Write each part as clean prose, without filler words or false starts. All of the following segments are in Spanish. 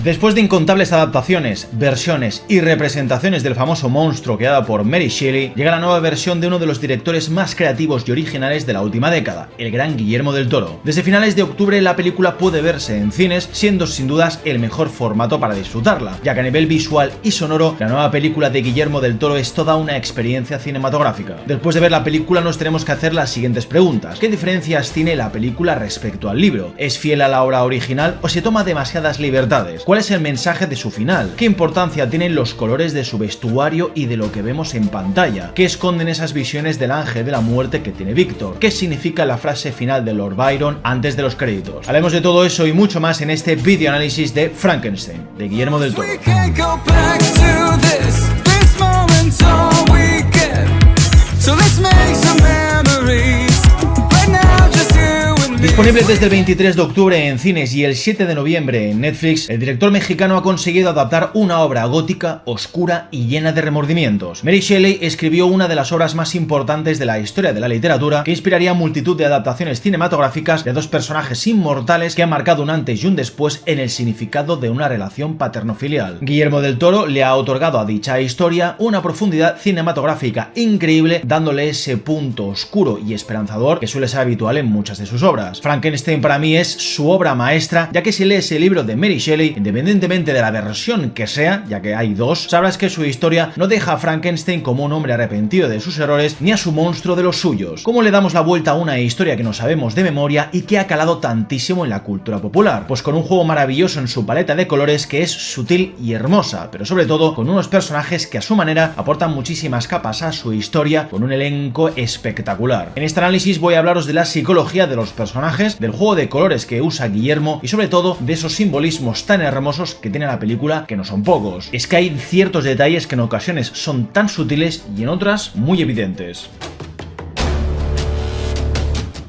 Después de incontables adaptaciones, versiones y representaciones del famoso monstruo creado por Mary Shelley, llega la nueva versión de uno de los directores más creativos y originales de la última década, el gran Guillermo del Toro. Desde finales de octubre la película puede verse en cines, siendo sin dudas el mejor formato para disfrutarla, ya que a nivel visual y sonoro, la nueva película de Guillermo del Toro es toda una experiencia cinematográfica. Después de ver la película nos tenemos que hacer las siguientes preguntas. ¿Qué diferencias tiene la película respecto al libro? ¿Es fiel a la obra original o se toma demasiadas libertades? ¿Cuál es el mensaje de su final? ¿Qué importancia tienen los colores de su vestuario y de lo que vemos en pantalla? ¿Qué esconden esas visiones del ángel de la muerte que tiene Víctor? ¿Qué significa la frase final de Lord Byron antes de los créditos? Haremos de todo eso y mucho más en este video análisis de Frankenstein, de Guillermo del Toro. Disponible desde el 23 de octubre en cines y el 7 de noviembre en Netflix, el director mexicano ha conseguido adaptar una obra gótica, oscura y llena de remordimientos. Mary Shelley escribió una de las obras más importantes de la historia de la literatura, que inspiraría a multitud de adaptaciones cinematográficas de dos personajes inmortales que han marcado un antes y un después en el significado de una relación paterno-filial. Guillermo del Toro le ha otorgado a dicha historia una profundidad cinematográfica increíble, dándole ese punto oscuro y esperanzador que suele ser habitual en muchas de sus obras. Frankenstein para mí es su obra maestra, ya que si lees el libro de Mary Shelley, independientemente de la versión que sea, ya que hay dos, sabrás que su historia no deja a Frankenstein como un hombre arrepentido de sus errores ni a su monstruo de los suyos. ¿Cómo le damos la vuelta a una historia que no sabemos de memoria y que ha calado tantísimo en la cultura popular? Pues con un juego maravilloso en su paleta de colores que es sutil y hermosa, pero sobre todo con unos personajes que a su manera aportan muchísimas capas a su historia con un elenco espectacular. En este análisis voy a hablaros de la psicología de los personajes, del juego de colores que usa Guillermo y sobre todo de esos simbolismos tan hermosos que tiene la película, que no son pocos. Es que hay ciertos detalles que en ocasiones son tan sutiles y en otras muy evidentes.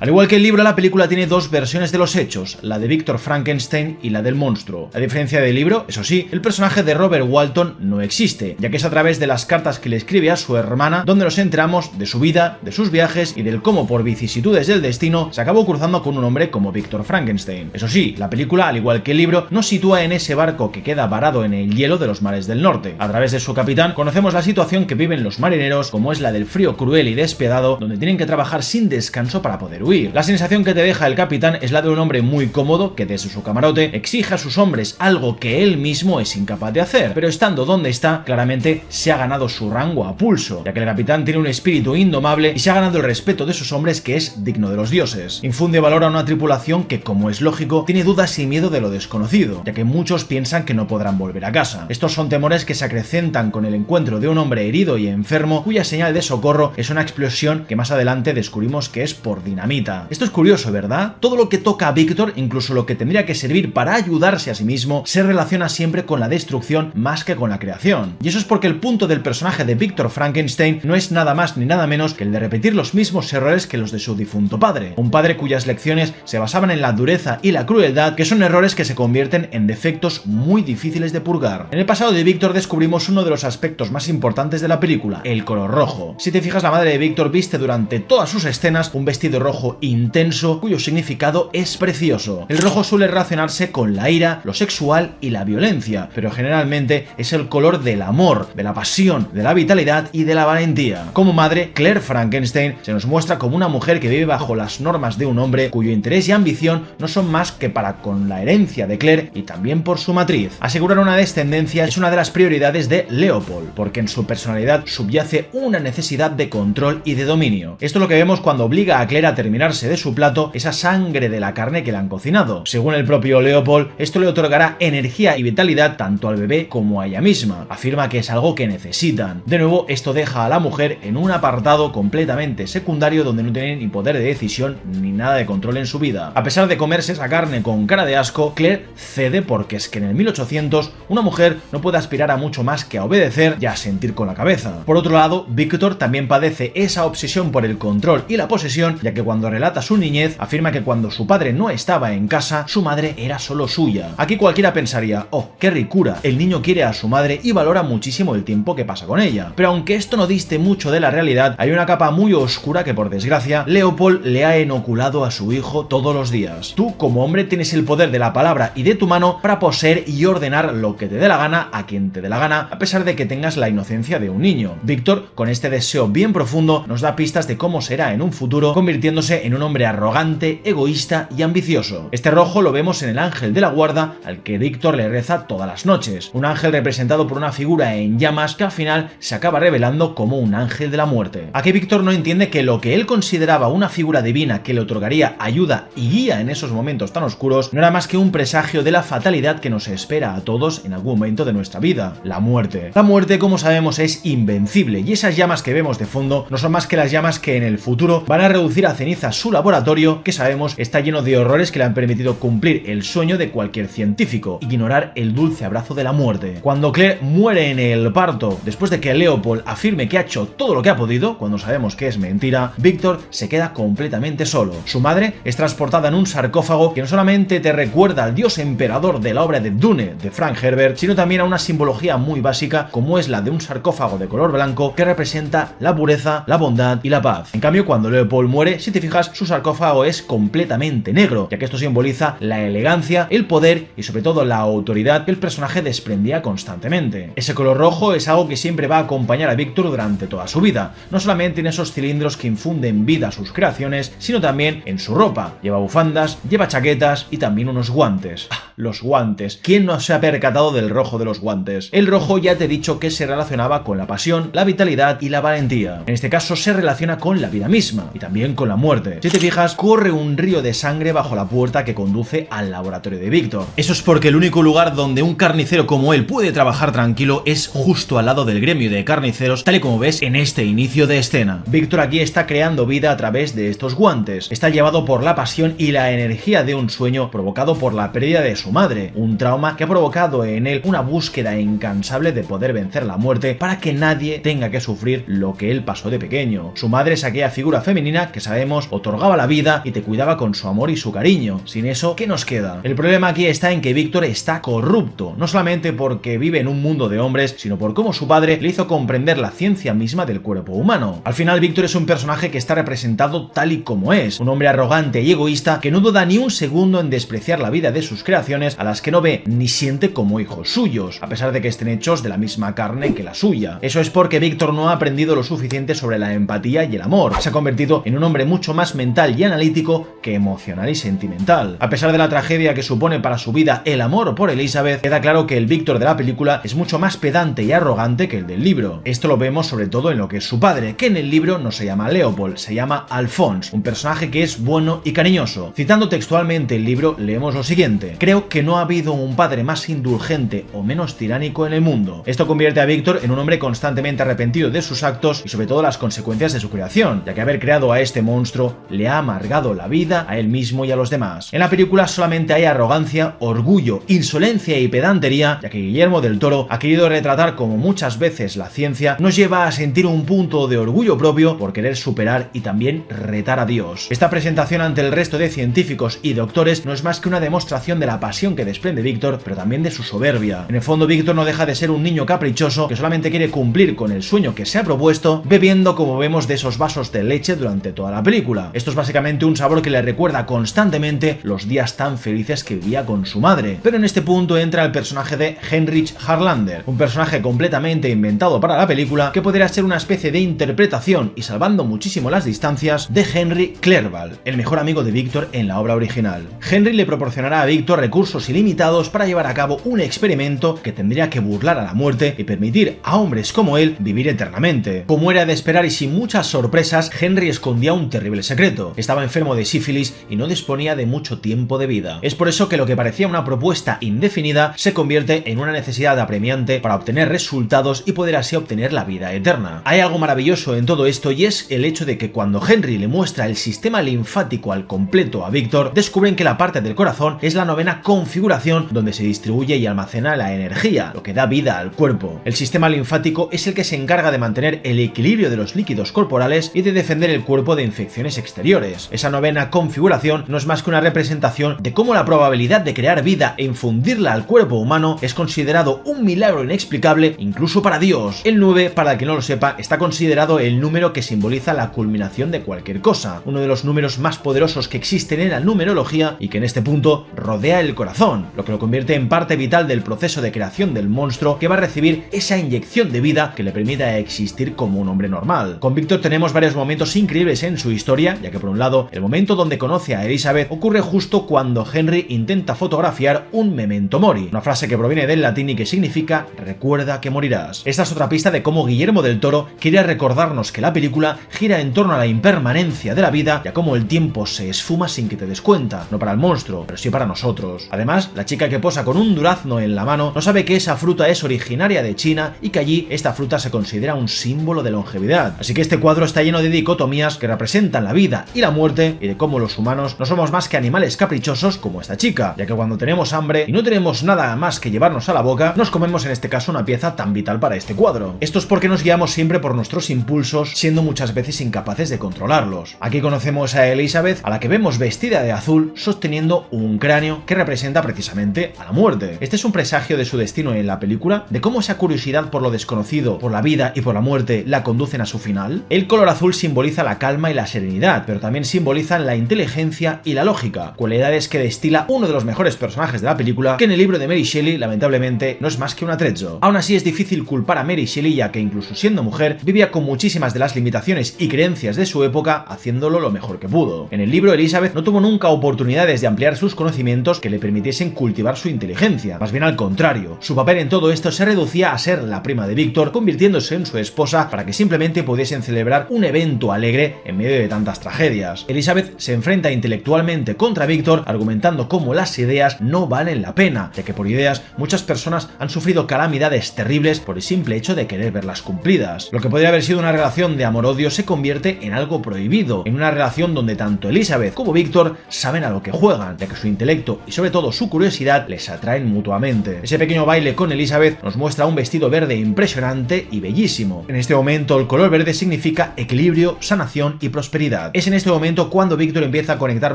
Al igual que el libro, la película tiene dos versiones de los hechos, la de Víctor Frankenstein y la del monstruo. A diferencia del libro, eso sí, el personaje de Robert Walton no existe, ya que es a través de las cartas que le escribe a su hermana donde nos enteramos de su vida, de sus viajes y del cómo por vicisitudes del destino se acabó cruzando con un hombre como Víctor Frankenstein. Eso sí, la película, al igual que el libro, nos sitúa en ese barco que queda varado en el hielo de los mares del norte. A través de su capitán conocemos la situación que viven los marineros, como es la del frío cruel y despiadado, donde tienen que trabajar sin descanso para poder huir. La sensación que te deja el capitán es la de un hombre muy cómodo que desde su camarote exige a sus hombres algo que él mismo es incapaz de hacer, pero estando donde está, claramente se ha ganado su rango a pulso, ya que el capitán tiene un espíritu indomable y se ha ganado el respeto de sus hombres, que es digno de los dioses. Infunde valor a una tripulación que, como es lógico, tiene dudas y miedo de lo desconocido, ya que muchos piensan que no podrán volver a casa. Estos son temores que se acrecentan con el encuentro de un hombre herido y enfermo, cuya señal de socorro es una explosión que más adelante descubrimos que es por dinamita. Esto es curioso, ¿verdad? Todo lo que toca a Víctor, incluso lo que tendría que servir para ayudarse a sí mismo, se relaciona siempre con la destrucción más que con la creación. Y eso es porque el punto del personaje de Víctor Frankenstein no es nada más ni nada menos que el de repetir los mismos errores que los de su difunto padre. Un padre cuyas lecciones se basaban en la dureza y la crueldad, que son errores que se convierten en defectos muy difíciles de purgar. En el pasado de Víctor descubrimos uno de los aspectos más importantes de la película, el color rojo. Si te fijas, la madre de Víctor viste durante todas sus escenas un vestido rojo intenso, cuyo significado es precioso. El rojo suele relacionarse con la ira, lo sexual y la violencia, pero generalmente es el color del amor, de la pasión, de la vitalidad y de la valentía. Como madre, Claire Frankenstein se nos muestra como una mujer que vive bajo las normas de un hombre cuyo interés y ambición no son más que para con la herencia de Claire y también por su matriz. Asegurar una descendencia es una de las prioridades de Leopold, porque en su personalidad subyace una necesidad de control y de dominio. Esto es lo que vemos cuando obliga a Claire a terminar de su plato esa sangre de la carne que le han cocinado. Según el propio Leopold, esto le otorgará energía y vitalidad tanto al bebé como a ella misma. Afirma que es algo que necesitan. De nuevo, esto deja a la mujer en un apartado completamente secundario donde no tiene ni poder de decisión ni nada de control en su vida. A pesar de comerse esa carne con cara de asco, Claire cede porque es que en el 1800 una mujer no puede aspirar a mucho más que a obedecer y a sentir con la cabeza. Por otro lado, Víctor también padece esa obsesión por el control y la posesión, ya que cuando cuando relata su niñez, afirma que cuando su padre no estaba en casa, su madre era solo suya. Aquí cualquiera pensaría, oh, qué ricura, el niño quiere a su madre y valora muchísimo el tiempo que pasa con ella. Pero aunque esto no diste mucho de la realidad, hay una capa muy oscura que, por desgracia, Leopold le ha inoculado a su hijo todos los días. Tú, como hombre, tienes el poder de la palabra y de tu mano para poseer y ordenar lo que te dé la gana a quien te dé la gana, a pesar de que tengas la inocencia de un niño. Víctor, con este deseo bien profundo, nos da pistas de cómo será en un futuro, convirtiéndose en un hombre arrogante, egoísta y ambicioso. Este rojo lo vemos en el ángel de la guarda, al que Víctor le reza todas las noches. Un ángel representado por una figura en llamas que al final se acaba revelando como un ángel de la muerte. Aquí Víctor no entiende que lo que él consideraba una figura divina que le otorgaría ayuda y guía en esos momentos tan oscuros no era más que un presagio de la fatalidad que nos espera a todos en algún momento de nuestra vida, la muerte. La muerte, como sabemos, es invencible y esas llamas que vemos de fondo no son más que las llamas que en el futuro van a reducir a cenizas su laboratorio, que sabemos está lleno de horrores que le han permitido cumplir el sueño de cualquier científico, ignorar el dulce abrazo de la muerte. Cuando Claire muere en el parto, después de que Leopold afirme que ha hecho todo lo que ha podido, cuando sabemos que es mentira, Víctor se queda completamente solo. Su madre es transportada en un sarcófago que no solamente te recuerda al dios emperador de la obra de Dune de Frank Herbert, sino también a una simbología muy básica como es la de un sarcófago de color blanco que representa la pureza, la bondad y la paz. En cambio, cuando Leopold muere, si te fijas, su sarcófago es completamente negro, ya que esto simboliza la elegancia, el poder y sobre todo la autoridad que el personaje desprendía constantemente. Ese color rojo es algo que siempre va a acompañar a Víctor durante toda su vida, no solamente en esos cilindros que infunden vida a sus creaciones, sino también en su ropa. Lleva bufandas, lleva chaquetas y también unos guantes. Los guantes. ¿Quién no se ha percatado del rojo de los guantes? El rojo ya te he dicho que se relacionaba con la pasión, la vitalidad y la valentía. En este caso se relaciona con la vida misma y también con la muerte. Si te fijas, corre un río de sangre bajo la puerta que conduce al laboratorio de Víctor. Eso es porque el único lugar donde un carnicero como él puede trabajar tranquilo es justo al lado del gremio de carniceros, tal y como ves en este inicio de escena. Víctor aquí está creando vida a través de estos guantes. Está llevado por la pasión y la energía de un sueño provocado por la pérdida de su madre, un trauma que ha provocado en él una búsqueda incansable de poder vencer la muerte para que nadie tenga que sufrir lo que él pasó de pequeño. Su madre es aquella figura femenina que sabemos otorgaba la vida y te cuidaba con su amor y su cariño. Sin eso, ¿qué nos queda? El problema aquí está en que Víctor está corrupto, no solamente porque vive en un mundo de hombres, sino por cómo su padre le hizo comprender la ciencia misma del cuerpo humano. Al final, Víctor es un personaje que está representado tal y como es, un hombre arrogante y egoísta que no duda ni un segundo en despreciar la vida de sus creaciones, a las que no ve ni siente como hijos suyos, a pesar de que estén hechos de la misma carne que la suya. Eso es porque Víctor no ha aprendido lo suficiente sobre la empatía y el amor. Se ha convertido en un hombre mucho más mental y analítico que emocional y sentimental. A pesar de la tragedia que supone para su vida el amor por Elizabeth, queda claro que el Víctor de la película es mucho más pedante y arrogante que el del libro. Esto lo vemos sobre todo en lo que es su padre, que en el libro no se llama Leopold, se llama Alphonse, un personaje que es bueno y cariñoso. Citando textualmente el libro, leemos lo siguiente: creo que no ha habido un padre más indulgente o menos tiránico en el mundo. Esto convierte a Víctor en un hombre constantemente arrepentido de sus actos y sobre todo las consecuencias de su creación, ya que haber creado a este monstruo le ha amargado la vida a él mismo y a los demás. En la película solamente hay arrogancia, orgullo, insolencia y pedantería, ya que Guillermo del Toro ha querido retratar como muchas veces la ciencia nos lleva a sentir un punto de orgullo propio por querer superar y también retar a Dios. Esta presentación ante el resto de científicos y doctores no es más que una demostración de la pasión que desprende Víctor, pero también de su soberbia. En el fondo, Víctor no deja de ser un niño caprichoso que solamente quiere cumplir con el sueño que se ha propuesto, bebiendo, como vemos, de esos vasos de leche durante toda la película. Esto es básicamente un sabor que le recuerda constantemente los días tan felices que vivía con su madre. Pero en este punto entra el personaje de Heinrich Harlander, un personaje completamente inventado para la película que podría ser una especie de interpretación y salvando muchísimo las distancias de Henry Clerval, el mejor amigo de Víctor en la obra original. Henry le proporcionará a Víctor recursos ilimitados para llevar a cabo un experimento que tendría que burlar a la muerte y permitir a hombres como él vivir eternamente. Como era de esperar y sin muchas sorpresas, Henry escondía un terrible secreto. Estaba enfermo de sífilis y no disponía de mucho tiempo de vida. Es por eso que lo que parecía una propuesta indefinida se convierte en una necesidad apremiante para obtener resultados y poder así obtener la vida eterna. Hay algo maravilloso en todo esto y es el hecho de que cuando Henry le muestra el sistema linfático al completo a Víctor, descubren que la parte del corazón es la novena configuración donde se distribuye y almacena la energía, lo que da vida al cuerpo. El sistema linfático es el que se encarga de mantener el equilibrio de los líquidos corporales y de defender el cuerpo de infecciones exteriores. Esa novena configuración no es más que una representación de cómo la probabilidad de crear vida e infundirla al cuerpo humano es considerado un milagro inexplicable incluso para Dios. El 9, para el que no lo sepa, está considerado el número que simboliza la culminación de cualquier cosa, uno de los números más poderosos que existen en la numerología y que en este punto rodea el corazón, lo que lo convierte en parte vital del proceso de creación del monstruo que va a recibir esa inyección de vida que le permita existir como un hombre normal. Con Víctor tenemos varios momentos increíbles en su historia, ya que por un lado, el momento donde conoce a Elizabeth ocurre justo cuando Henry intenta fotografiar un memento mori, una frase que proviene del latín y que significa recuerda que morirás. Esta es otra pista de cómo Guillermo del Toro quiere recordarnos que la película gira en torno a la impermanencia de la vida y a cómo el tiempo se esfuma sin que te des cuenta, no para el monstruo, pero sí para nosotros. Además, la chica que posa con un durazno en la mano no sabe que esa fruta es originaria de China y que allí esta fruta se considera un símbolo de longevidad. Así que este cuadro está lleno de dicotomías que representan la vida y la muerte y de cómo los humanos no somos más que animales caprichosos como esta chica, ya que cuando tenemos hambre y no tenemos nada más que llevarnos a la boca, nos comemos en este caso una pieza tan vital para este cuadro. Esto es porque nos guiamos siempre por nuestros impulsos, siendo muchas veces incapaces de controlarlos. Aquí conocemos a Elizabeth, a la que vemos vestida de azul, sosteniendo un cráneo que representa precisamente a la muerte. Este es un presagio de su destino en la película, de cómo esa curiosidad por lo desconocido, por la vida y por la muerte la conducen a su final. El color azul simboliza la calma y la serenidad, pero también simbolizan la inteligencia y la lógica, cualidades que destila uno de los mejores personajes de la película, que en el libro de Mary Shelley lamentablemente no es más que un atrezzo. Aún así es difícil culpar a Mary Shelley, ya que incluso siendo mujer vivía con muchísimas de las limitaciones y creencias de su época, haciéndolo lo mejor que pudo. En el libro, Elizabeth no tuvo nunca oportunidades de ampliar sus conocimientos que le permitiesen cultivar su inteligencia, más bien al contrario. Su papel en todo esto se reducía a ser la prima de Víctor, convirtiéndose en su esposa para que simplemente pudiesen celebrar un evento alegre en medio de tantas tragedias. Elizabeth se enfrenta intelectualmente contra Víctor, argumentando cómo las ideas no valen la pena, ya que por ideas muchas personas han sufrido calamidades terribles por el simple hecho de querer verlas cumplidas. Lo que podría haber sido una relación de amor-odio se convierte en algo prohibido, en una relación donde tanto Elizabeth como Víctor saben a lo que juegan, ya que su intelecto y sobre todo su curiosidad les atraen mutuamente. Ese pequeño baile con Elizabeth nos muestra un vestido verde impresionante y bellísimo. En este momento el color verde significa equilibrio, sanación y prosperidad. Es en este momento cuando Víctor empieza a conectar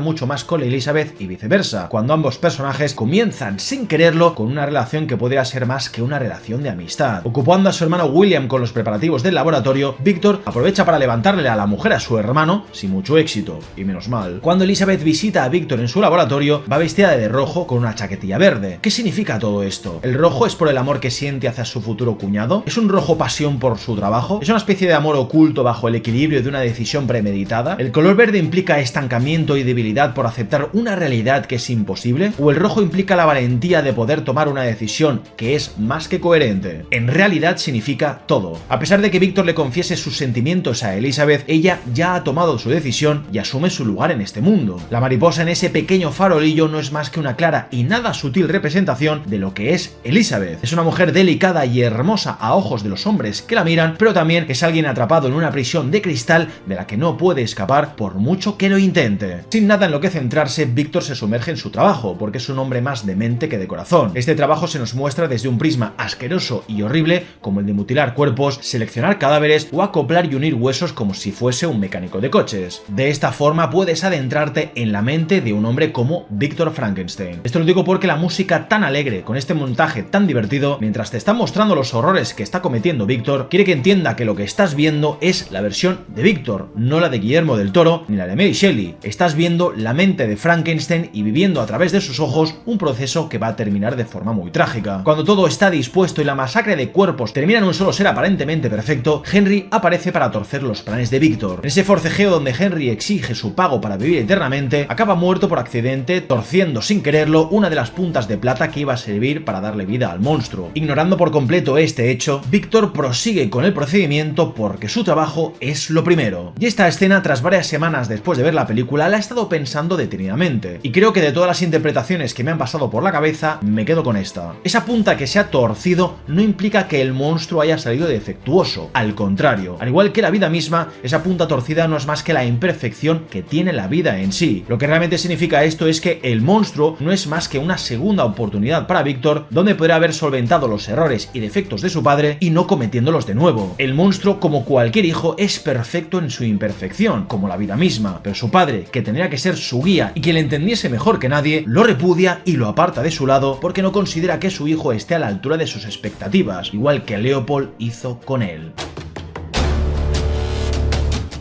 mucho más con Elizabeth y viceversa, cuando ambos personajes comienzan sin quererlo con una relación que podría ser más que una relación de amistad. Ocupando a su hermano William con los preparativos del laboratorio, Víctor aprovecha para levantarle a la mujer a su hermano, sin mucho éxito, y menos mal. Cuando Elizabeth visita a Víctor en su laboratorio, va vestida de rojo con una chaquetilla verde. ¿Qué significa todo esto? ¿El rojo es por el amor que siente hacia su futuro cuñado? ¿Es un rojo pasión por su trabajo? ¿Es una especie de amor oculto bajo el equilibrio de una decisión premeditada? ¿El color verde implica estancamiento y debilidad por aceptar una realidad que es imposible? ¿O el rojo implica la valentía de poder tomar una decisión que es más que coherente? En realidad significa todo. A pesar de que Víctor le confiese sus sentimientos a Elizabeth, ella ya ha tomado su decisión y asume su lugar en este mundo. La mariposa en ese pequeño farolillo no es más que una clara y nada sutil representación de lo que es Elizabeth. Es una mujer delicada y hermosa a ojos de los hombres que la miran, pero también es alguien atrapado en una prisión de cristal de la que no puede escapar por mucho que lo intente. Sin nada en lo que centrarse, Víctor se sumerge en su trabajo, porque es un hombre más de mente que de corazón. Este trabajo se nos muestra desde un prisma asqueroso y horrible, como el de mutilar cuerpos, seleccionar cadáveres o acoplar y unir huesos como si fuese un mecánico de coches. De esta forma puedes adentrarte en la mente de un hombre como Víctor Frankenstein. Esto lo digo porque la música tan alegre, con este montaje tan divertido, mientras te está mostrando los horrores que está cometiendo Víctor, quiere que entienda que lo que estás viendo es la versión de Víctor, no la de Guillermo del Toro ni la de Mary Shelley. Estás viendo la mente de Frankenstein y viviendo a través de sus ojos un proceso que va a terminar de forma muy trágica. Cuando todo está dispuesto y la masacre de cuerpos termina en un solo ser aparentemente perfecto, Henry aparece para torcer los planes de Víctor. En ese forcejeo donde Henry exige su pago para vivir eternamente, acaba muerto por accidente, torciendo sin quererlo una de las puntas de plata que iba a servir para darle vida al monstruo. Ignorando por completo este hecho, Víctor prosigue con el procedimiento porque su trabajo es lo primero. Y esta escena, tras varias semanas después de ver la película, la he estado pensando detenidamente. Y creo que de todas las interpretaciones que me han pasado por la cabeza, me quedo con esta. Esa punta que se ha torcido no implica que el monstruo haya salido defectuoso. Al contrario, al igual que la vida misma, esa punta torcida no es más que la imperfección que tiene la vida en sí. Lo que realmente significa esto es que el monstruo no es más que una segunda oportunidad para Víctor, donde podría haber solventado los errores y defectos de su padre y no cometiéndolos de nuevo. El monstruo, como cualquier hijo, es perfecto en su imperfección, como la vida misma, pero su padre, que tendría que ser su guía y que le entendiese mejor que nadie, lo repudia y lo aparta de su lado porque no considera que su hijo esté a la altura de sus expectativas, igual que Leopold hizo con él.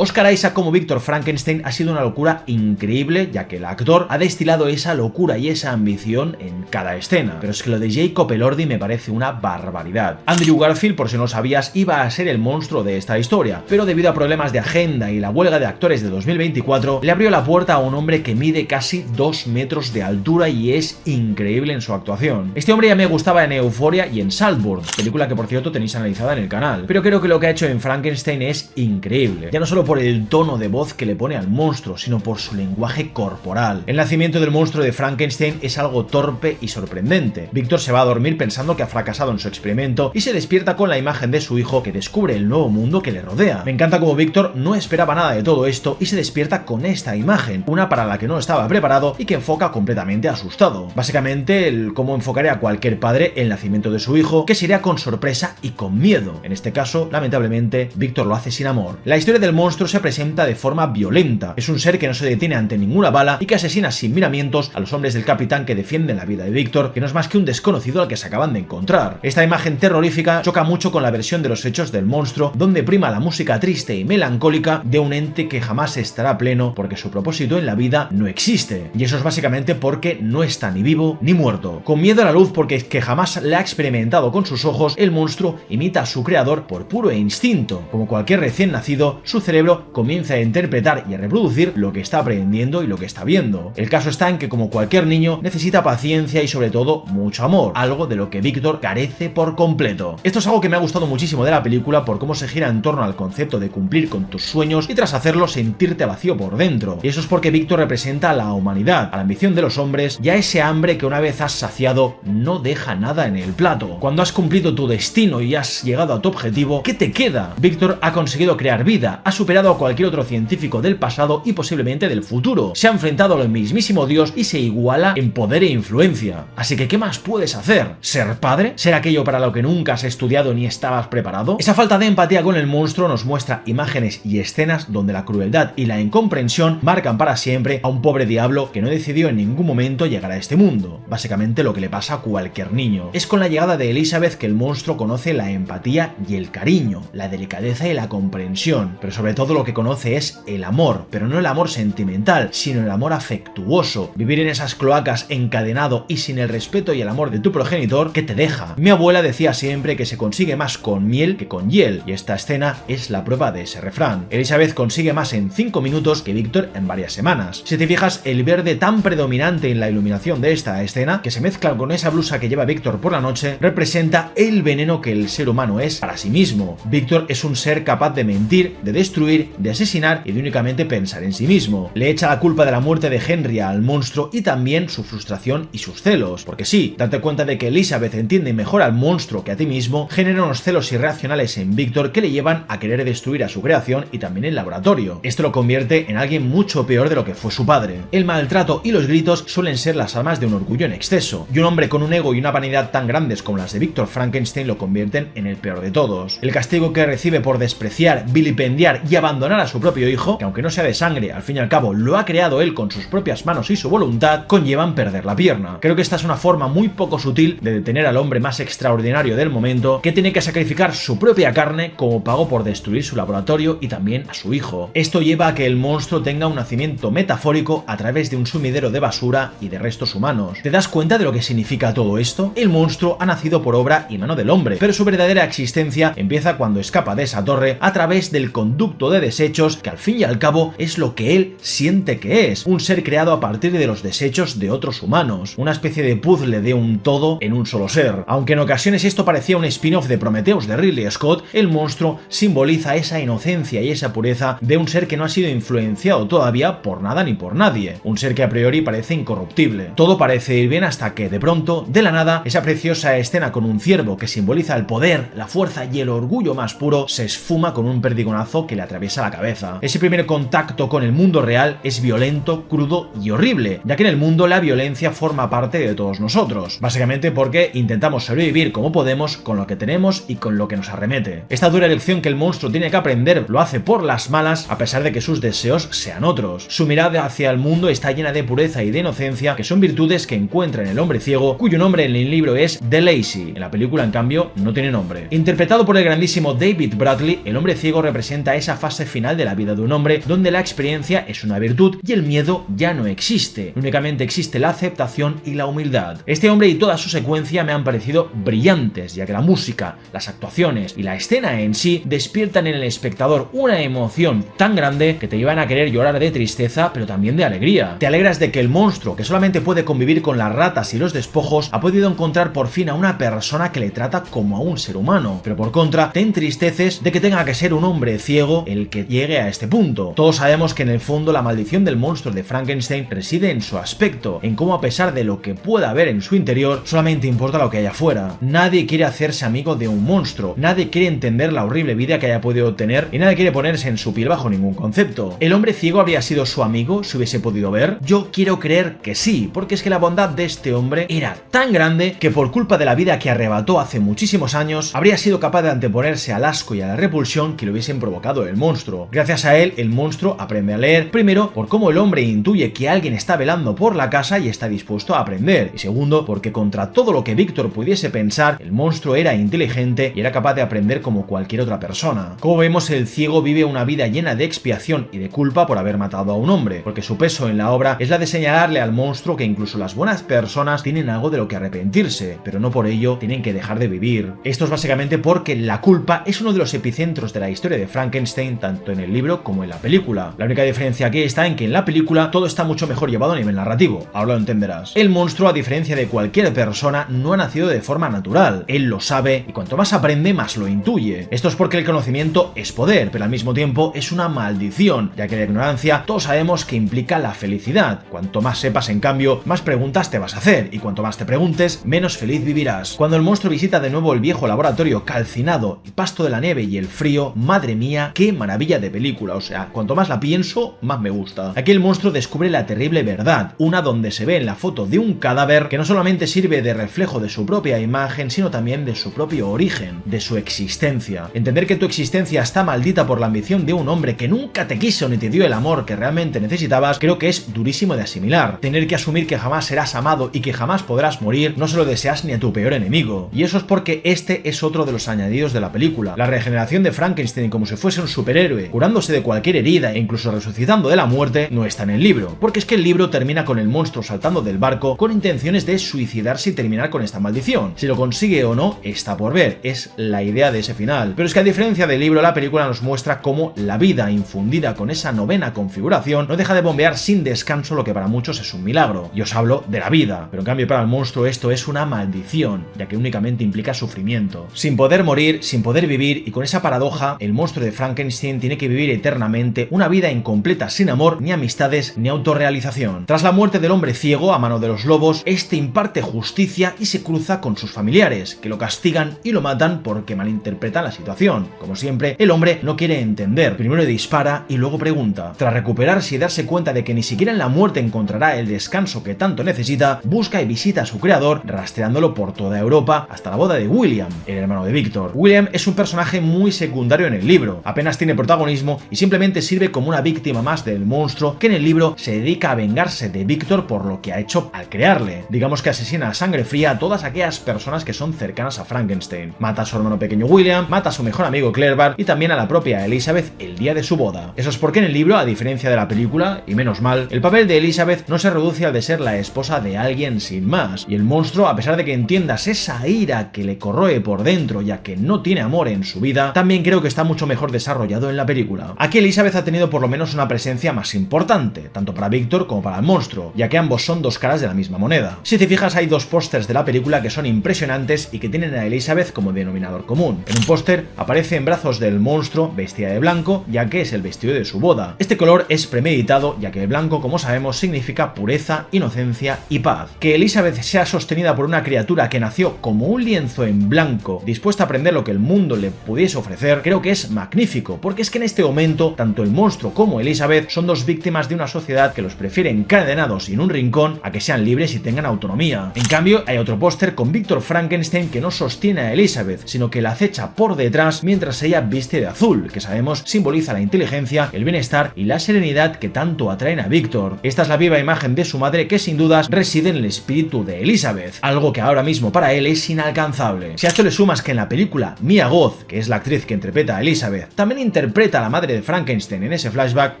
Oscar Isaac como Víctor Frankenstein ha sido una locura increíble, ya que el actor ha destilado esa locura y esa ambición en cada escena, pero es que lo de Jacob Elordi me parece una barbaridad. Andrew Garfield, por si no lo sabías, iba a ser el monstruo de esta historia, pero debido a problemas de agenda y la huelga de actores de 2024, le abrió la puerta a un hombre que mide casi 2 metros de altura y es increíble en su actuación. Este hombre ya me gustaba en Euphoria y en Saltburn, película que por cierto tenéis analizada en el canal, pero creo que lo que ha hecho en Frankenstein es increíble, ya no solo por el tono de voz que le pone al monstruo, sino por su lenguaje corporal. El nacimiento del monstruo de Frankenstein es algo torpe y sorprendente. Víctor se va a dormir pensando que ha fracasado en su experimento y se despierta con la imagen de su hijo que descubre el nuevo mundo que le rodea. Me encanta cómo Víctor no esperaba nada de todo esto y se despierta con esta imagen, una para la que no estaba preparado y que enfoca completamente asustado. Básicamente, el cómo enfocaría a cualquier padre el nacimiento de su hijo, que sería con sorpresa y con miedo. En este caso, lamentablemente, Víctor lo hace sin amor. La historia del monstruo se presenta de forma violenta. Es un ser que no se detiene ante ninguna bala y que asesina sin miramientos a los hombres del capitán que defienden la vida de Víctor, que no es más que un desconocido al que se acaban de encontrar. Esta imagen terrorífica choca mucho con la versión de los hechos del monstruo, donde prima la música triste y melancólica de un ente que jamás estará pleno porque su propósito en la vida no existe. Y eso es básicamente porque no está ni vivo ni muerto. Con miedo a la luz porque es que jamás la ha experimentado con sus ojos, el monstruo imita a su creador por puro instinto. Como cualquier recién nacido, su cerebro comienza a interpretar y a reproducir lo que está aprendiendo y lo que está viendo. El caso está en que, como cualquier niño, necesita paciencia y sobre todo mucho amor, algo de lo que Víctor carece por completo. Esto es algo que me ha gustado muchísimo de la película por cómo se gira en torno al concepto de cumplir con tus sueños y tras hacerlo sentirte vacío por dentro. Y eso es porque Víctor representa a la humanidad, a la ambición de los hombres y a ese hambre que una vez has saciado no deja nada en el plato. Cuando has cumplido tu destino y has llegado a tu objetivo, ¿qué te queda? Víctor ha conseguido crear vida, ha superado a cualquier otro científico del pasado y posiblemente del futuro. Se ha enfrentado al mismísimo Dios y se iguala en poder e influencia. Así que, ¿qué más puedes hacer? ¿Ser padre? ¿Ser aquello para lo que nunca has estudiado ni estabas preparado? Esa falta de empatía con el monstruo nos muestra imágenes y escenas donde la crueldad y la incomprensión marcan para siempre a un pobre diablo que no decidió en ningún momento llegar a este mundo. Básicamente lo que le pasa a cualquier niño. Es con la llegada de Elizabeth que el monstruo conoce la empatía y el cariño, la delicadeza y la comprensión, pero sobre todo lo que conoce es el amor, pero no el amor sentimental, sino el amor afectuoso. Vivir en esas cloacas encadenado y sin el respeto y el amor de tu progenitor, ¿qué te deja? Mi abuela decía siempre que se consigue más con miel que con hiel, y esta escena es la prueba de ese refrán. Elizabeth consigue más en 5 minutos que Víctor en varias semanas. Si te fijas, el verde tan predominante en la iluminación de esta escena, que se mezcla con esa blusa que lleva Víctor por la noche, representa el veneno que el ser humano es para sí mismo. Víctor es un ser capaz de mentir, de destruir, de asesinar y de únicamente pensar en sí mismo. Le echa la culpa de la muerte de Henry al monstruo y también su frustración y sus celos, porque sí, date cuenta de que Elizabeth entiende mejor al monstruo que a ti mismo, genera unos celos irracionales en Víctor que le llevan a querer destruir a su creación y también el laboratorio. Esto lo convierte en alguien mucho peor de lo que fue su padre. El maltrato y los gritos suelen ser las armas de un orgullo en exceso, y un hombre con un ego y una vanidad tan grandes como las de Víctor Frankenstein lo convierten en el peor de todos. El castigo que recibe por despreciar, vilipendiar y abandonar a su propio hijo, que aunque no sea de sangre, al fin y al cabo lo ha creado él con sus propias manos y su voluntad, conllevan perder la pierna. Creo que esta es una forma muy poco sutil de detener al hombre más extraordinario del momento, que tiene que sacrificar su propia carne como pago por destruir su laboratorio y también a su hijo. Esto lleva a que el monstruo tenga un nacimiento metafórico a través de un sumidero de basura y de restos humanos. ¿Te das cuenta de lo que significa todo esto? El monstruo ha nacido por obra y mano del hombre, pero su verdadera existencia empieza cuando escapa de esa torre a través del conducto de desechos, que al fin y al cabo es lo que él siente que es, un ser creado a partir de los desechos de otros humanos, una especie de puzzle de un todo en un solo ser. Aunque en ocasiones esto parecía un spin-off de Prometheus de Ridley Scott, el monstruo simboliza esa inocencia y esa pureza de un ser que no ha sido influenciado todavía por nada ni por nadie, un ser que a priori parece incorruptible. Todo parece ir bien hasta que, de pronto, de la nada, esa preciosa escena con un ciervo que simboliza el poder, la fuerza y el orgullo más puro se esfuma con un perdigonazo que le atraviesa atraviesa la cabeza. Ese primer contacto con el mundo real es violento, crudo y horrible, ya que en el mundo la violencia forma parte de todos nosotros, básicamente porque intentamos sobrevivir como podemos con lo que tenemos y con lo que nos arremete. Esta dura lección que el monstruo tiene que aprender lo hace por las malas, a pesar de que sus deseos sean otros. Su mirada hacia el mundo está llena de pureza y de inocencia, que son virtudes que encuentra en el hombre ciego, cuyo nombre en el libro es The Lazy. En la película, en cambio, no tiene nombre. Interpretado por el grandísimo David Bradley, el hombre ciego representa esa fase final de la vida de un hombre donde la experiencia es una virtud y el miedo ya no existe. Únicamente existe la aceptación y la humildad. Este hombre y toda su secuencia me han parecido brillantes, ya que la música, las actuaciones y la escena en sí despiertan en el espectador una emoción tan grande que te llevan a querer llorar de tristeza, pero también de alegría. Te alegras de que el monstruo, que solamente puede convivir con las ratas y los despojos, ha podido encontrar por fin a una persona que le trata como a un ser humano, pero por contra te entristeces de que tenga que ser un hombre ciego el que llegue a este punto. Todos sabemos que en el fondo la maldición del monstruo de Frankenstein reside en su aspecto, en cómo a pesar de lo que pueda haber en su interior, solamente importa lo que hay afuera. Nadie quiere hacerse amigo de un monstruo, nadie quiere entender la horrible vida que haya podido tener y nadie quiere ponerse en su piel bajo ningún concepto. ¿El hombre ciego habría sido su amigo si hubiese podido ver? Yo quiero creer que sí, porque es que la bondad de este hombre era tan grande que por culpa de la vida que arrebató hace muchísimos años, habría sido capaz de anteponerse al asco y a la repulsión que le hubiesen provocado el monstruo. Gracias a él, el monstruo aprende a leer, primero por cómo el hombre intuye que alguien está velando por la casa y está dispuesto a aprender, y segundo porque contra todo lo que Víctor pudiese pensar, el monstruo era inteligente y era capaz de aprender como cualquier otra persona. Como vemos, el ciego vive una vida llena de expiación y de culpa por haber matado a un hombre, porque su peso en la obra es la de señalarle al monstruo que incluso las buenas personas tienen algo de lo que arrepentirse, pero no por ello tienen que dejar de vivir. Esto es básicamente porque la culpa es uno de los epicentros de la historia de Frankenstein, tanto en el libro como en la película. La única diferencia aquí está en que en la película todo está mucho mejor llevado a nivel narrativo, ahora lo entenderás. El monstruo, a diferencia de cualquier persona, no ha nacido de forma natural, él lo sabe y cuanto más aprende, más lo intuye. Esto es porque el conocimiento es poder, pero al mismo tiempo es una maldición, ya que la ignorancia todos sabemos que implica la felicidad. Cuanto más sepas, en cambio, más preguntas te vas a hacer, y cuanto más te preguntes, menos feliz vivirás. Cuando el monstruo visita de nuevo el viejo laboratorio calcinado y pasto de la nieve y el frío, madre mía, qué maravilla de película, o sea, cuanto más la pienso, más me gusta. Aquí el monstruo descubre la terrible verdad, una donde se ve en la foto de un cadáver que no solamente sirve de reflejo de su propia imagen, sino también de su propio origen, de su existencia. Entender que tu existencia está maldita por la ambición de un hombre que nunca te quiso ni te dio el amor que realmente necesitabas, creo que es durísimo de asimilar. Tener que asumir que jamás serás amado y que jamás podrás morir, no se lo deseas ni a tu peor enemigo. Y eso es porque este es otro de los añadidos de la película. La regeneración de Frankenstein como si fuese un superhéroe, curándose de cualquier herida e incluso resucitando de la muerte, no está en el libro, porque es que el libro termina con el monstruo saltando del barco con intenciones de suicidarse y terminar con esta maldición. Si lo consigue o no, está por ver, es la idea de ese final. Pero es que a diferencia del libro, la película nos muestra cómo la vida infundida con esa novena configuración no deja de bombear sin descanso lo que para muchos es un milagro. Y os hablo de la vida, pero en cambio para el monstruo esto es una maldición, ya que únicamente implica sufrimiento. Sin poder morir, sin poder vivir, y con esa paradoja, el monstruo de Frankenstein tiene que vivir eternamente una vida incompleta sin amor, ni amistades, ni autorrealización. Tras la muerte del hombre ciego a mano de los lobos, este imparte justicia y se cruza con sus familiares, que lo castigan y lo matan porque malinterpretan la situación. Como siempre, el hombre no quiere entender, primero dispara y luego pregunta. Tras recuperarse y darse cuenta de que ni siquiera en la muerte encontrará el descanso que tanto necesita, busca y visita a su creador, rastreándolo por toda Europa hasta la boda de William, el hermano de Víctor. William es un personaje muy secundario en el libro, apenas tiene protagonismo y simplemente sirve como una víctima más del monstruo que en el libro se dedica a vengarse de Víctor por lo que ha hecho al crearle. Digamos que asesina a sangre fría a todas aquellas personas que son cercanas a Frankenstein. Mata a su hermano pequeño William, mata a su mejor amigo Clerval y también a la propia Elizabeth el día de su boda. Eso es porque en el libro, a diferencia de la película, y menos mal, el papel de Elizabeth no se reduce al de ser la esposa de alguien sin más, y el monstruo, a pesar de que entiendas esa ira que le corroe por dentro ya que no tiene amor en su vida, también creo que está mucho mejor desarrollado en la película. Aquí Elizabeth ha tenido por lo menos una presencia más importante, tanto para Víctor como para el monstruo, ya que ambos son dos caras de la misma moneda. Si te fijas, hay dos pósters de la película que son impresionantes y que tienen a Elizabeth como denominador común. En un póster aparece en brazos del monstruo vestida de blanco, ya que es el vestido de su boda. Este color es premeditado, ya que el blanco, como sabemos, significa pureza, inocencia y paz. Que Elizabeth sea sostenida por una criatura que nació como un lienzo en blanco, dispuesta a aprender lo que el mundo le pudiese ofrecer, creo que es magnífico, porque es que en este momento tanto el monstruo como Elizabeth son dos víctimas de una sociedad que los prefiere encadenados y en un rincón a que sean libres y tengan autonomía. En cambio, hay otro póster con Víctor Frankenstein que no sostiene a Elizabeth, sino que la acecha por detrás mientras ella viste de azul, que sabemos simboliza la inteligencia, el bienestar y la serenidad que tanto atraen a Víctor. Esta es la viva imagen de su madre que sin dudas reside en el espíritu de Elizabeth, algo que ahora mismo para él es inalcanzable. Si a esto le sumas que en la película Mia Goth, que es la actriz que interpreta a Elizabeth, también interpreta a la madre de Frankenstein en ese flashback,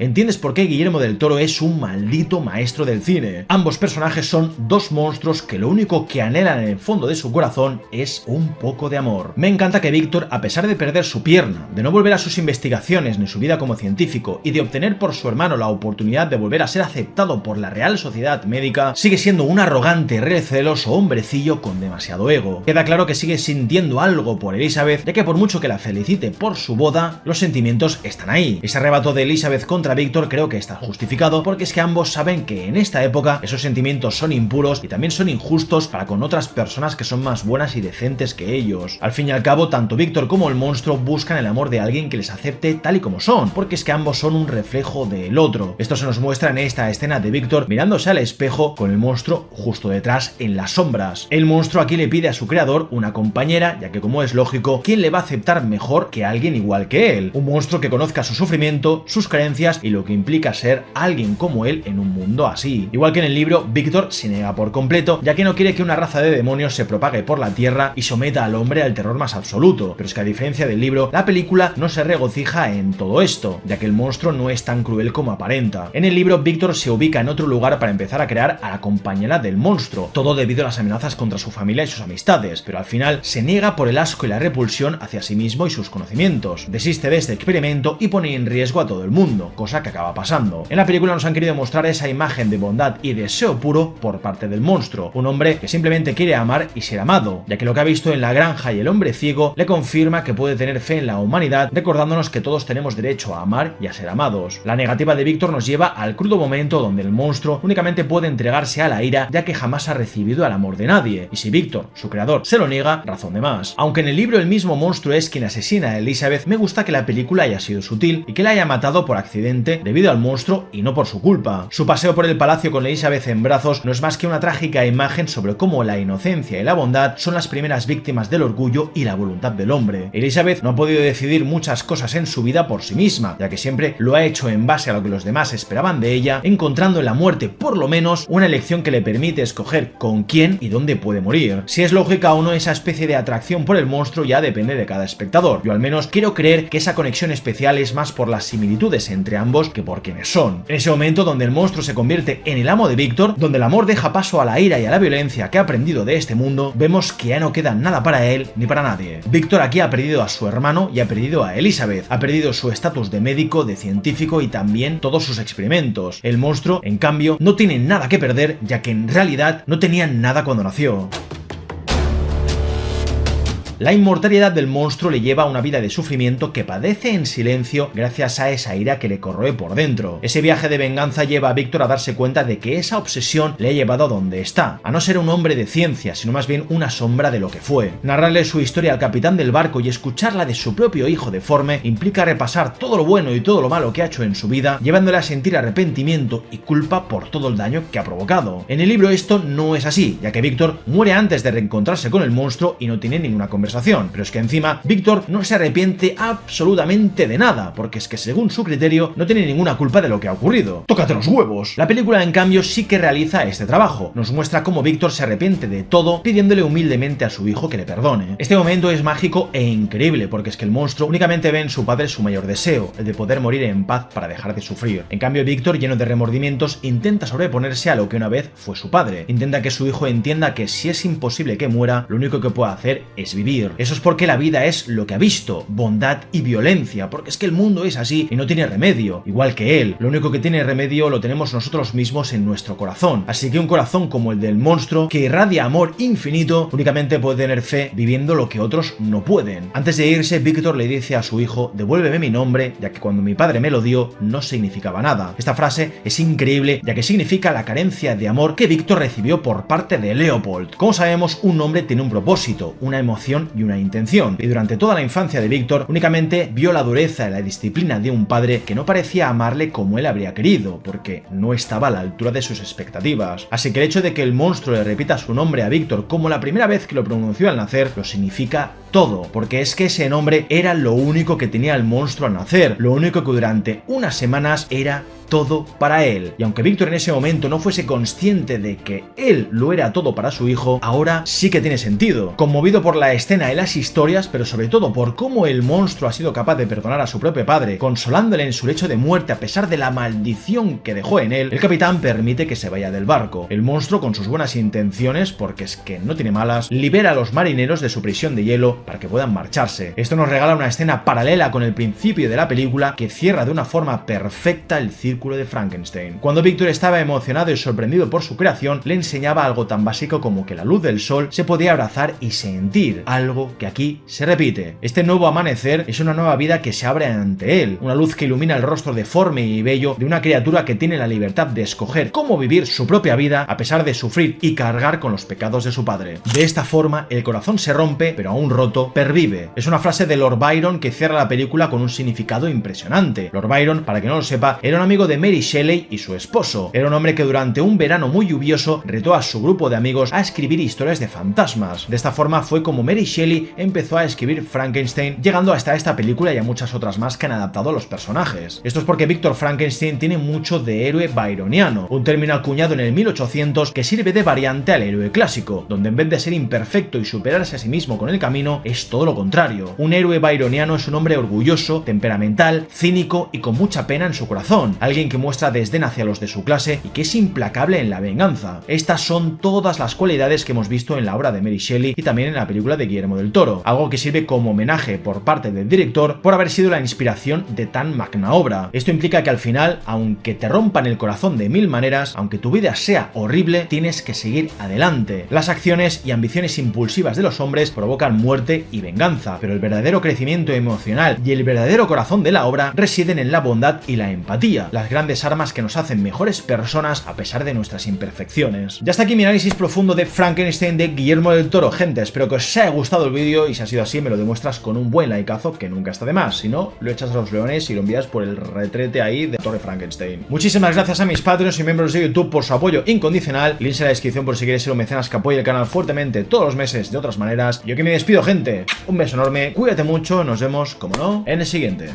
entiendes por qué Guillermo del Toro es un maldito maestro del cine. Ambos personajes son dos monstruos que lo único que anhelan en el fondo de su corazón es un poco de amor. Me encanta que Víctor, a pesar de perder su pierna, de no volver a sus investigaciones ni su vida como científico y de obtener por su hermano la oportunidad de volver a ser aceptado por la Real Sociedad Médica, sigue siendo un arrogante, receloso hombrecillo con demasiado ego. Queda claro que sigue sintiendo algo por Elizabeth, ya que por mucho que la felicite por su boda, los sentimientos están ahí. Ese arrebato de Elizabeth contra Víctor creo que está justificado, porque es que ambos saben que en esta época esos sentimientos son impuros y también son injustos para con otras personas que son más buenas y decentes que ellos. Al fin y al cabo, tanto Víctor como el monstruo buscan el amor de alguien que les acepte tal y como son, porque es que ambos son un reflejo del otro. Esto se nos muestra en esta escena de Víctor mirándose al espejo con el monstruo justo detrás en las sombras. El monstruo aquí le pide a su creador una compañera, ya que como es lógico, ¿quién le va a aceptar mejor que alguien igual que él? Un monstruo que conozca su sufrimiento, sus carencias y lo que implica ser alguien como él en un mundo así. Igual que en el libro, Víctor se niega por completo, ya que no quiere que una raza de demonios se propague por la tierra y someta al hombre al terror más absoluto. Pero es que a diferencia del libro, la película no se regocija en todo esto, ya que el monstruo no es tan cruel como aparenta. En el libro, Víctor se ubica en otro lugar para empezar a crear a la compañera del monstruo, todo debido a las amenazas contra su familia y sus amistades, pero al final se niega por el asco y la repulsión hacia sí mismo y sus conocimientos. Desiste de este experimento y pone en riesgo a todo el mundo, cosa que acaba pasando. En la película nos han querido mostrar esa imagen de bondad y deseo puro por parte del monstruo, un hombre que simplemente quiere amar y ser amado, ya que lo que ha visto en La Granja y El Hombre Ciego le confirma que puede tener fe en la humanidad, recordándonos que todos tenemos derecho a amar y a ser amados. La negativa de Víctor nos lleva al crudo momento donde el monstruo únicamente puede entregarse a la ira, ya que jamás ha recibido el amor de nadie, y si Víctor, su creador, se lo niega, razón de más. Aunque en el libro el mismo monstruo es quien asesina a Elizabeth, me gusta que la película haya sido sutil y que la haya matado por accidente debido al monstruo y no por su culpa. Su paseo por el palacio con Elizabeth en brazos no es más que una trágica imagen sobre cómo la inocencia y la bondad son las primeras víctimas del orgullo y la voluntad del hombre. Elizabeth no ha podido decidir muchas cosas en su vida por sí misma, ya que siempre lo ha hecho en base a lo que los demás esperaban de ella, encontrando en la muerte por lo menos una elección que le permite escoger con quién y dónde puede morir. Si es lógica o no esa especie de atracción por el monstruo ya depende de cada espectador. Yo al menos quiero creer que esa conexión especial es más por las similitudes entre ambos que por quienes son. En ese momento donde el monstruo se convierte en el amo de Víctor, donde el amor deja paso a la ira y a la violencia que ha aprendido de este mundo, vemos que ya no queda nada para él ni para nadie. Víctor aquí ha perdido a su hermano y ha perdido a Elizabeth, ha perdido su estatus de médico, de científico y también todos sus experimentos. El monstruo, en cambio, no tiene nada que perder, ya que en realidad no tenía nada cuando nació. La inmortalidad del monstruo le lleva a una vida de sufrimiento que padece en silencio gracias a esa ira que le corroe por dentro. Ese viaje de venganza lleva a Víctor a darse cuenta de que esa obsesión le ha llevado a donde está, a no ser un hombre de ciencia, sino más bien una sombra de lo que fue. Narrarle su historia al capitán del barco y escucharla de su propio hijo deforme implica repasar todo lo bueno y todo lo malo que ha hecho en su vida, llevándole a sentir arrepentimiento y culpa por todo el daño que ha provocado. En el libro esto no es así, ya que Víctor muere antes de reencontrarse con el monstruo y no tiene ninguna conversación. Pero es que encima Víctor no se arrepiente absolutamente de nada, porque es que según su criterio no tiene ninguna culpa de lo que ha ocurrido. ¡Tócate los huevos! La película en cambio sí que realiza este trabajo. Nos muestra cómo Víctor se arrepiente de todo, pidiéndole humildemente a su hijo que le perdone. Este momento es mágico e increíble, porque es que el monstruo únicamente ve en su padre su mayor deseo, el de poder morir en paz para dejar de sufrir. En cambio Víctor, lleno de remordimientos, intenta sobreponerse a lo que una vez fue su padre. Intenta que su hijo entienda que si es imposible que muera, lo único que puede hacer es vivir. Eso es porque la vida es lo que ha visto, bondad y violencia, porque es que el mundo es así y no tiene remedio, igual que él. Lo único que tiene remedio lo tenemos nosotros mismos en nuestro corazón, así que un corazón como el del monstruo, que irradia amor infinito, únicamente puede tener fe viviendo lo que otros no pueden. Antes de irse, Víctor le dice a su hijo: devuélveme mi nombre, ya que cuando mi padre me lo dio no significaba nada. Esta frase es increíble, ya que significa la carencia de amor que Víctor recibió por parte de Leopold. Como sabemos, un nombre tiene un propósito, una emoción pasión y una intención, y durante toda la infancia de Víctor únicamente vio la dureza y la disciplina de un padre que no parecía amarle como él habría querido, porque no estaba a la altura de sus expectativas. Así que el hecho de que el monstruo le repita su nombre a Víctor como la primera vez que lo pronunció al nacer, lo significa todo, porque es que ese nombre era lo único que tenía el monstruo al nacer, lo único que durante unas semanas era todo para él. Y aunque Víctor en ese momento no fuese consciente de que él lo era todo para su hijo, ahora sí que tiene sentido. Conmovido por la escena y las historias, pero sobre todo por cómo el monstruo ha sido capaz de perdonar a su propio padre, consolándole en su lecho de muerte a pesar de la maldición que dejó en él, el capitán permite que se vaya del barco. El monstruo, con sus buenas intenciones, porque es que no tiene malas, libera a los marineros de su prisión de hielo para que puedan marcharse. Esto nos regala una escena paralela con el principio de la película que cierra de una forma perfecta el círculo de Frankenstein. Cuando Víctor estaba emocionado y sorprendido por su creación, le enseñaba algo tan básico como que la luz del sol se podía abrazar y sentir, algo que aquí se repite. Este nuevo amanecer es una nueva vida que se abre ante él, una luz que ilumina el rostro deforme y bello de una criatura que tiene la libertad de escoger cómo vivir su propia vida a pesar de sufrir y cargar con los pecados de su padre. De esta forma, el corazón se rompe, pero aún roto, pervive. Es una frase de Lord Byron que cierra la película con un significado impresionante. Lord Byron, para que no lo sepa, era un amigo de Mary Shelley y su esposo. Era un hombre que durante un verano muy lluvioso retó a su grupo de amigos a escribir historias de fantasmas. De esta forma fue como Mary Shelley empezó a escribir Frankenstein, llegando hasta esta película y a muchas otras más que han adaptado a los personajes. Esto es porque Víctor Frankenstein tiene mucho de héroe byroniano, un término acuñado en el 1800 que sirve de variante al héroe clásico, donde en vez de ser imperfecto y superarse a sí mismo con el camino, es todo lo contrario. Un héroe byroniano es un hombre orgulloso, temperamental, cínico y con mucha pena en su corazón, alguien que muestra desdén hacia los de su clase y que es implacable en la venganza. Estas son todas las cualidades que hemos visto en la obra de Mary Shelley y también en la película de Guillermo del Toro, algo que sirve como homenaje por parte del director por haber sido la inspiración de tan magna obra. Esto implica que al final, aunque te rompan el corazón de mil maneras, aunque tu vida sea horrible, tienes que seguir adelante. Las acciones y ambiciones impulsivas de los hombres provocan muerte y venganza, pero el verdadero crecimiento emocional y el verdadero corazón de la obra residen en la bondad y la empatía, las grandes armas que nos hacen mejores personas a pesar de nuestras imperfecciones. Ya está aquí mi análisis profundo de Frankenstein de Guillermo del Toro. Gente, espero que os haya gustado el vídeo y si ha sido así me lo demuestras con un buen likeazo que nunca está de más. Si no, lo echas a los leones y lo envías por el retrete ahí de Torre Frankenstein. Muchísimas gracias a mis Patreons y miembros de YouTube por su apoyo incondicional. Links en la descripción por si quieres ser un mecenas que apoye el canal fuertemente todos los meses de otras maneras. Yo que me despido, gente. Un beso enorme, cuídate mucho, nos vemos, como no, en el siguiente.